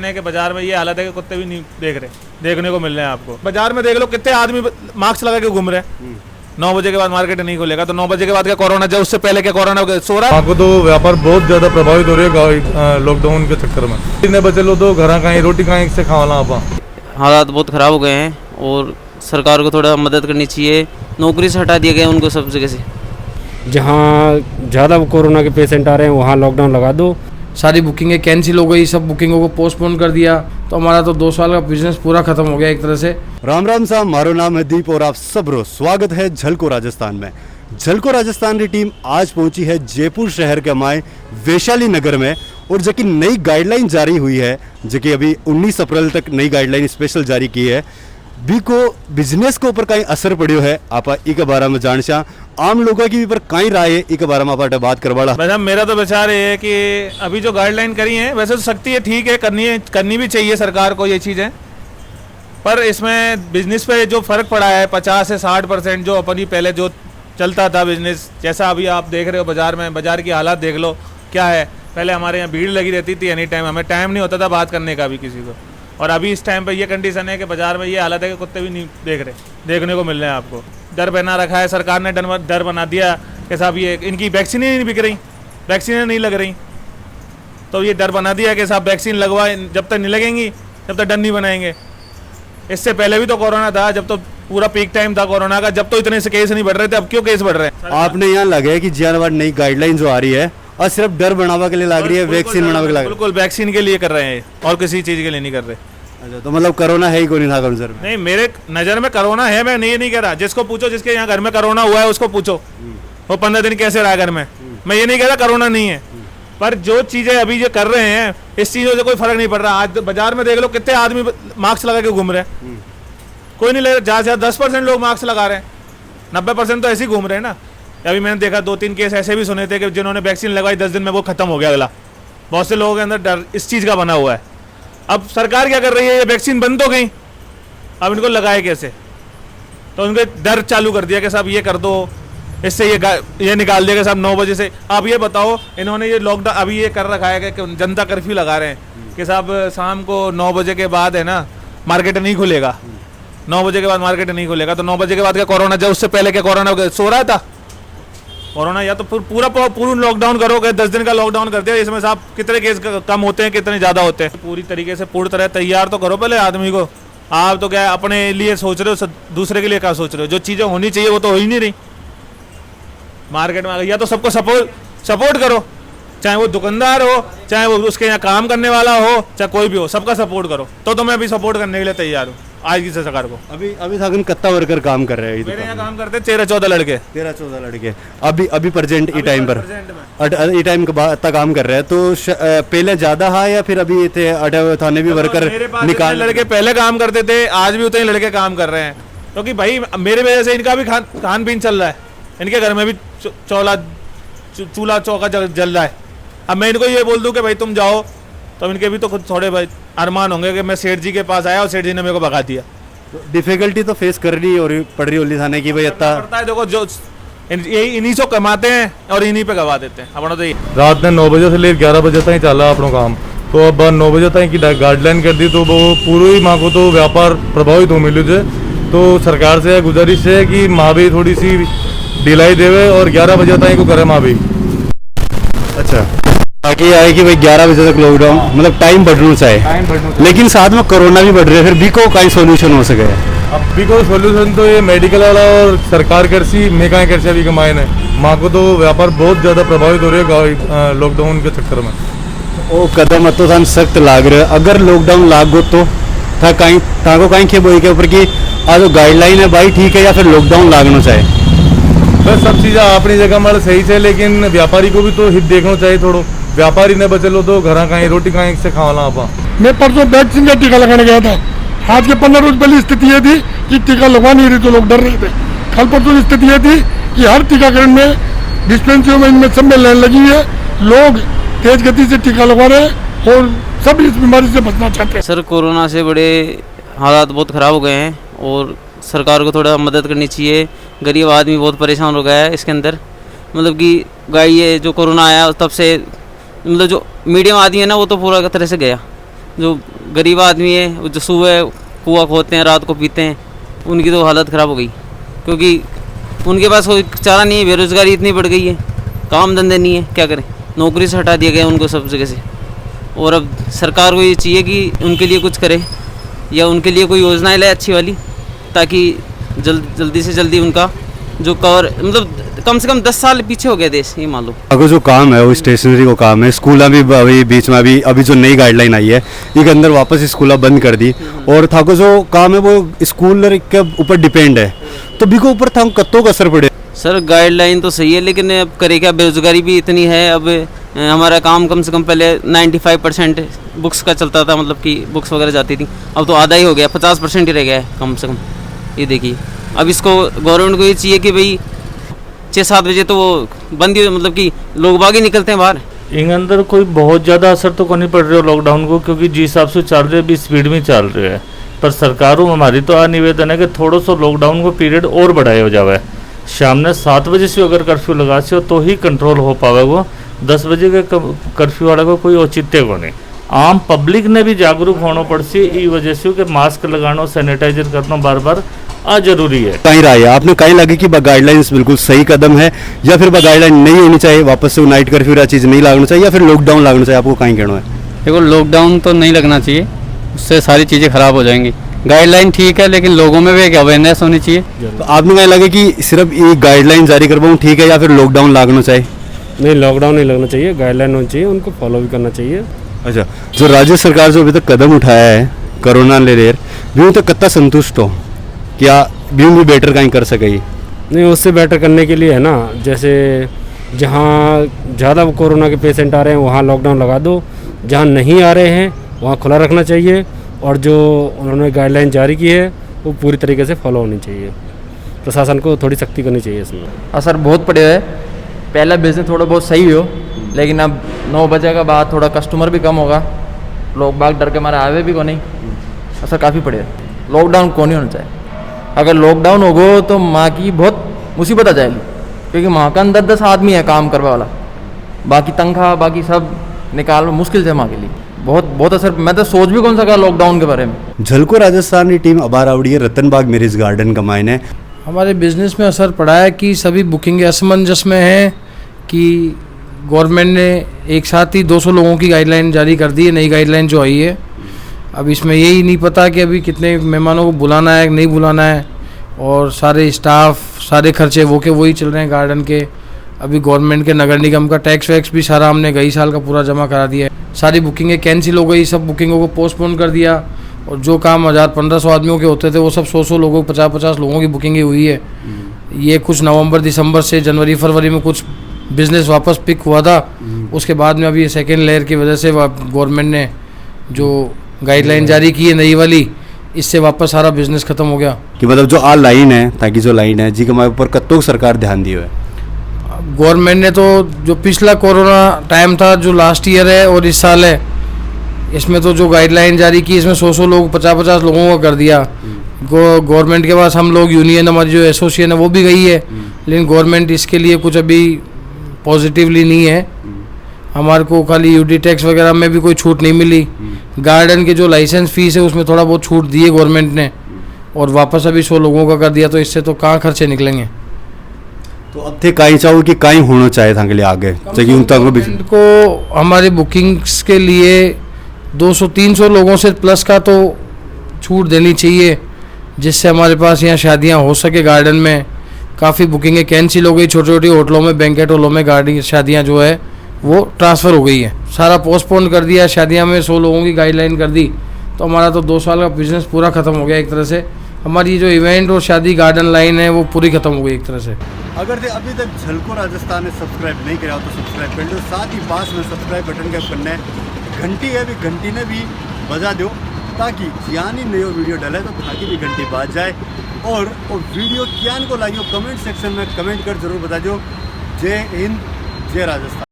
के बाजार में ये हालत है कि कुत्ते भी नहीं देखने को मिल रहे हैं आपको। बाजार में देख लो कितने आदमी मास्क लगा के घूम रहे हैं। 9 बजे के बाद मार्केट नहीं खुलेगा तो 9 बजे के बाद क्या कोरोना, जब उससे पहले क्या कोरोना सो रहा है। को तो व्यापार बहुत ज्यादा प्रभावित हो रही है लॉकडाउन के चक्कर में। इतने बचे लो तो घर कहीं रोटी कहीं से खावाना आप। हालात बहुत ख़राब हो गए हैं और सरकार को थोड़ा मदद करनी चाहिए। नौकरी से हटा दिया गया उनको सब जगह से। जहाँ ज़्यादा कोरोना के पेशेंट आ रहे हैं वहाँ लॉकडाउन लगा दो। सारी बुकिंगें कैंसिल हो गई, सब बुकिंगों को पोस्टपोन कर दिया, तो हमारा तो 2 साल का बिजनेस पूरा खत्म हो गया एक तरह से। राम राम साहब, मारो नाम है दीप और आप सबरो स्वागत है झलको राजस्थान में। झलको राजस्थान की टीम आज पहुंची है जयपुर शहर के माए वैशाली नगर में, और जो कि नई गाइडलाइन जारी हुई है, जो कि अभी 19 अप्रैल तक नई गाइडलाइन स्पेशल जारी की है। भी को बिजनेस के ऊपर कहीं असर पड़ियो है आप इके बारे में जानशा, आम लोगों की भी पर कहीं राय है इके बारे में आप बात करवाड़ा। मैडम मेरा तो विचार ये है कि अभी जो गाइडलाइन करी है वैसे तो सख्ती है, ठीक है, करनी भी चाहिए सरकार को ये चीज़ें, पर इसमें बिजनेस पे जो फ़र्क पड़ा है 50 से 60% जो अपनी पहले जो चलता था बिजनेस, जैसा अभी आप देख रहे हो बाजार में, बाजार की हालात देख लो क्या है। पहले हमारे यहाँ भीड़ लगी रहती थी एनी टाइम, हमें टाइम नहीं होता था बात करने का भी किसी को, और अभी इस टाइम पे ये कंडीशन है कि बाजार में ये हालत है कि कुत्ते भी नहीं देखने को मिल रहे हैं आपको। डर बना रखा है सरकार ने, डर बना दिया कि साहब ये इनकी वैक्सीन ही नहीं बिक रही, वैक्सीन नहीं लग रही, तो ये डर बना दिया कि साहब वैक्सीन लगवाए, जब तक नहीं लगेंगी जब तक डर नहीं बनाएंगे। इससे पहले भी तो कोरोना था, जब तो पूरा पीक टाइम था कोरोना का, जब तो इतने से केस नहीं बढ़ रहे थे, अब क्यों केस बढ़ रहे हैं। आपने यहाँ लगा है कि जानवर नई गाइडलाइन जो आ रही है और सिर्फ डर बढ़ावा के लिए लग रही है, वैक्सीन बढ़ावा के लिए। बिल्कुल वैक्सीन के लिए कर रहे हैं और किसी चीज़ के लिए नहीं कर रहे। अच्छा, तो मतलब कोरोना है ही कोई नहीं था सर? नहीं, मेरे नज़र में कोरोना है, मैं नहीं कह रहा। जिसको पूछो, जिसके यहाँ घर में कोरोना हुआ है उसको पूछो वो 15 दिन कैसे रहा घर में। मैं ये नहीं कह रहा कोरोना नहीं है, पर जो चीज़ें अभी जो कर रहे हैं इस चीज़ों से कोई फर्क नहीं पड़ रहा। आज बाजार में देख लो कितने आदमी मास्क लगा के घूम रहे हैं, कोई नहीं ले रहा। ज़्यादा से ज़्यादा 10% लोग मास्क लगा रहे हैं, 90% तो ऐसे ही घूम रहे हैं ना। अभी मैंने देखा 2-3 केस ऐसे भी सुने थे कि जिन्होंने वैक्सीन लगवाई 10 दिन में वो खत्म हो गया अगला। बहुत से लोगों के अंदर डर इस चीज़ का बना हुआ है। अब सरकार क्या कर रही है, ये वैक्सीन बंद तो गई, अब इनको लगाए कैसे, तो उनके डर चालू कर दिया कि साहब ये कर दो, इससे ये निकाल दिया कि साहब 9 बजे से। आप ये बताओ, इन्होंने ये लॉकडाउन अभी ये कर रखा है कि जनता कर्फ्यू लगा रहे हैं कि साहब शाम को 9 बजे के बाद है ना मार्केट नहीं खुलेगा, 9 बजे के बाद मार्केट नहीं खुलेगा, तो 9 बजे के बाद क्या कोरोना, जब उससे पहले क्या कोरोना सो रहा था कोरोना। या तो पूरा लॉकडाउन करोगे, 10 दिन का लॉकडाउन कर दिया, इसमें साहब कितने केस कम होते हैं, कितने ज़्यादा होते हैं। पूरी तरीके से पूरी तरह तैयार तो करो पहले आदमी को। आप तो क्या अपने लिए सोच रहे हो, दूसरे के लिए क्या सोच रहे हो। जो चीज़ें होनी चाहिए वो तो हो ही नहीं रही मार्केट में। या तो सबको सपोर्ट करो, चाहे वो दुकानदार हो, चाहे वो उसके यहाँ काम करने वाला हो, चाहे कोई भी हो, सबका सपोर्ट करो। तो मैं अभी सपोर्ट करने के लिए तैयार हूँ आज की सरकार को। अभी सागन कितना वर्कर काम कर रहे हैं मेरे यहाँ काम करते 13-14 लड़के। 13-14 लड़के अभी प्रेजेंट ई टाइम पर ई टाइम के बाद तक काम कर रहे हैं। तो पहले ज्यादा है या फिर अभी थे थाने भी वर्कर निकाल लड़के पहले काम करते थे, आज भी उतने लड़के काम कर रहे हैं, क्योंकि भाई मेरे वजह से इनका भी खान पीन चल रहा है, इनके घर में भी चूल्हा चौका जल रहा है। अब मैं इनको ये बोल दूं कि भाई तुम जाओ, तो इनके भी तो खुद थोड़े भाई अरमान होंगे कि मैं सेठ जी के पास आया और सेठ जी ने मेरे को भगा दिया। तो डिफिकल्टी तो फेस कर रही और पड़ रही होली थाने की भाई इतना पड़ता है। देखो जो इन्हीं से कमाते हैं और इन्हीं पे गवा देते हैं अपना। तो ये रात ने 9 बजे से लेकर 11 बजे तक चला अपना काम, तो अब 9 बजे तक की गाइडलाइन कर दी, तो वो पूरी माँ को तो व्यापार प्रभावित हो मिले थे। तो सरकार से गुजारिश है कि माँ भी थोड़ी सी ढिलाई देवे और 11 बजे तक को करे माँ भी। अच्छा, ताकि आए कि भाई 11 बजे तक लॉकडाउन, मतलब टाइम बढ़ना चाहिए, लेकिन साथ में कोरोना भी बढ़ रहा है, फिर भी को कहीं सोल्यूशन हो सके। अब भी कोई सोल्यूशन तो ये मेडिकल वाला और सरकार कर सी मैं कहीं कर सी अभी कमाए ने माँ को तो व्यापार बहुत ज़्यादा प्रभावित हो रही है लॉकडाउन के चक्कर में। वो कदम तो थान सख्त लाग रहे, अगर लॉकडाउन लागो तो था कहीं ताको कहीं के बोई के ऊपर की आज गाइडलाइन है भाई ठीक है, या फिर लॉकडाउन लागना चाहिए। बस सब चीज़ें अपनी जगह मतलब सही है, लेकिन व्यापारी को भी तो हित देखना चाहिए थोड़ा। व्यापारी ने बचे लो तो घर कहीं रोटी कहीं से खावाना आप। मैं परसों वैक्सीन का टीका लगाने गया था। आज के 15 रोज पहले स्थिति ये थी कि टीका लगवा नहीं रही तो लोग डर रहे थे। कल परसों स्थिति ये थी कि हर टीकाकरण में डिस्पेंसरियों में इनमें सब में लाइन लगी है, लोग तेज गति से टीका लगवा रहे हैं और सब इस बीमारी से बचना चाहते हैं। सर कोरोना से बड़े हालात बहुत ख़राब हो गए हैं और सरकार को थोड़ा मदद करनी चाहिए। गरीब आदमी बहुत परेशान हो गया है इसके अंदर। मतलब कि ये जो कोरोना आया तब से मतलब जो मीडियम आदमी है ना वो तो पूरा तरह से गया, जो गरीब आदमी है, वो जो सुबह कुआं खोदते हैं, रात को पीते हैं, उनकी तो हालत ख़राब हो गई, क्योंकि उनके पास कोई चारा नहीं है। बेरोज़गारी इतनी बढ़ गई है, काम धंधे नहीं है, क्या करें, नौकरी से हटा दिया गया उनको सब जगह से। और अब सरकार को ये चाहिए कि उनके लिए कुछ करे या उनके लिए कोई योजनाएं लाए अच्छी वाली, ताकि जल्दी से जल्दी उनका जो कवर, मतलब कम से कम 10 साल पीछे हो गया देश, ये मान लो। अगर जो काम है वो स्टेशनरी को काम है, स्कूल अभी अभी बीच में अभी जो नई गाइडलाइन आई है इसके अंदर वापस स्कूल बंद कर दी, और था को जो काम है वो स्कूल के ऊपर डिपेंड है, तो भी को ऊपर था कत्तों का असर पड़े। सर गाइडलाइन तो सही है, लेकिन अब करे क्या, बेरोजगारी भी इतनी है। अब हमारा काम कम से कम पहले 95% बुक्स का चलता था, मतलब कि बुक्स वगैरह जाती थी, अब तो आधा ही हो गया, 50% ही रह गया है कम से कम। ये देखिए, अब इसको गवर्नमेंट को ये चाहिए कि भाई 6-7 बजे तो वो बंद ही, मतलब कि लोग बाग ही निकलते हैं बाहर। इन अंदर कोई बहुत ज़्यादा असर तो नहीं पड़ रहा लॉकडाउन को, क्योंकि जिस हिसाब से चल रहे अभी स्पीड में चल रहे हैं। पर सरकारों हमारी तो निवेदन है कि थोड़ा सा लॉकडाउन को पीरियड और बढ़ाया हो जाए। शाम ने 7 बजे से अगर कर्फ्यू लगा से तो ही कंट्रोल हो पावे, वो 10 बजे के कर्फ्यू वाला को कोई औचित्य को नहीं। आम पब्लिक ने भी जागरूक होना पड़सी, ई वजह से कि मास्क लगाना, सैनिटाइजर करना बार बार जरूरी है। कहीं राय है आपने कहीं लगे कि गाइडलाइंस बिल्कुल सही कदम है, या फिर गाइडलाइन नहीं होनी चाहिए, वापस से नाइट कर्फ्यू या चीज़ नहीं लागना चाहिए, या फिर लॉकडाउन लागना चाहिए, आपको कहीं कहना है? देखो, लॉकडाउन तो नहीं लगना चाहिए, उससे सारी चीज़ें खराब हो जाएंगी। गाइडलाइन ठीक है, लेकिन लोगों में भी एक अवेयरनेस होनी चाहिए। तो आपने कहीं लगे कि सिर्फ ये गाइडलाइन जारी करवाऊँ ठीक है, या फिर लॉकडाउन लागना चाहिए? नहीं, लॉकडाउन नहीं लगना चाहिए, गाइडलाइन होनी चाहिए, उनको फॉलो भी करना चाहिए। अच्छा, जो राज्य सरकार जो अभी तक कदम उठाया है कोरोना ले लेर, भी तो कितना संतुष्ट हो, क्या भी बेटर कहीं कर सके? नहीं, उससे बेटर करने के लिए है ना, जैसे जहाँ ज़्यादा कोरोना के पेशेंट आ रहे हैं वहाँ लॉकडाउन लगा दो, जहाँ नहीं आ रहे हैं वहाँ खुला रखना चाहिए, और जो उन्होंने गाइडलाइन जारी की है वो पूरी तरीके से फॉलो होनी चाहिए। प्रशासन को थोड़ी सख्ती करनी चाहिए इसमें। असर बहुत पड़े है। पहला बिजनेस थोड़ा बहुत सही हो, लेकिन अब 9 बजे के बाद थोड़ा कस्टमर भी कम होगा, लोग बाग डर के मारे आवे भी को नहीं, असर काफ़ी पड़े है। लॉकडाउन को नहीं होना चाहिए। अगर लॉकडाउन होगा तो माँ की बहुत मुसीबत आ जाएगी, क्योंकि माँ का अंदर 10 आदमी है काम करने वाला, बाकी तनख्वाह बाकी सब निकाल मुश्किल से माँ के लिए बहुत असर। मैं तो सोच भी कौन सका लॉकडाउन के बारे में। झलको राजस्थान की टीम अबार आवड़ी है रतनबाग मैरिज गार्डन का मायने। हमारे बिजनेस में असर पड़ा है कि सभी बुकिंग असमंजस में हैं कि गवर्नमेंट ने एक साथ ही 200 लोगों की गाइडलाइन जारी कर दी है, नई गाइडलाइन जो आई है। अब इसमें यही नहीं पता कि अभी कितने मेहमानों को बुलाना है नहीं बुलाना है, और सारे स्टाफ सारे खर्चे वो के वही चल रहे हैं गार्डन के। अभी गवर्नमेंट के नगर निगम का टैक्स वैक्स भी सारा हमने गई साल का पूरा जमा करा दिया है। सारी बुकिंगें कैंसिल हो गई, सब बुकिंगों को पोस्टपोन कर दिया, और जो काम 1000-1500 आदमियों के होते थे वो सब 100 लोगों 50-50 लोगों की बुकिंग हुई है। ये कुछ नवंबर दिसंबर से जनवरी फरवरी में कुछ बिजनेस वापस पिक हुआ था, उसके बाद में अभी सेकेंड लेयर की वजह से गवर्नमेंट ने जो गाइडलाइन जारी की है नई वाली, इससे वापस सारा बिजनेस खत्म हो गया। कि मतलब जो आ लाइन है, ताकि जो लाइन है जी के हमारे ऊपर कत्तों सरकार ध्यान दिए है। गवर्नमेंट ने तो जो पिछला कोरोना टाइम था जो लास्ट ईयर है और इस साल है, इसमें तो जो गाइडलाइन जारी की इसमें 100 लोग 50-50 लोगों को कर दिया। गवर्नमेंट के पास हम लोग यूनियन हमारी जो एसोसिएशन है वो भी गई है, लेकिन गवर्नमेंट इसके लिए कुछ अभी पॉजिटिवली नहीं है। हमारे को खाली यूडी टैक्स वगैरह में भी कोई छूट नहीं मिली। गार्डन के जो लाइसेंस फीस है उसमें थोड़ा बहुत छूट दी है गवर्नमेंट ने, और वापस अभी 100 लोगों का कर दिया, तो इससे तो कहाँ खर्चे निकलेंगे। तो अब थे कहीं चाहो कि कहीं होना चाहिए था के लिए आगे गवर्नमेंट को हमारे बुकिंग्स के लिए 200-300 लोगों से प्लस का तो छूट देनी चाहिए, जिससे हमारे पास यहाँ शादियाँ हो सके। गार्डन में काफ़ी बुकिंगें कैंसिल हो गई, छोटी छोटी होटलों में बैंकेट हॉलों में गाड़ी शादियाँ जो है वो ट्रांसफ़र हो गई है, सारा पोस्टपोन कर दिया। शादियाँ में 100 लोगों की गाइडलाइन कर दी, तो हमारा तो 2 साल का बिजनेस पूरा ख़त्म हो गया एक तरह से। हमारी जो इवेंट और शादी गार्डन लाइन है वो पूरी ख़त्म हो गई एक तरह से। अगर अभी तक झलको राजस्थान ने सब्सक्राइब नहीं किया तो सब्सक्राइब कर लो, साथ ही पास में सब्सक्राइब बटन का करना है, घंटी है भी घंटी ने भी बजा दो, ताकि यानी नयो वीडियो डाले तो ताकि भी घंटी बाज जाए। और वीडियो क्या को लगी कमेंट सेक्शन में कमेंट कर जरूर बता दो। जय हिंद, जय राजस्थान।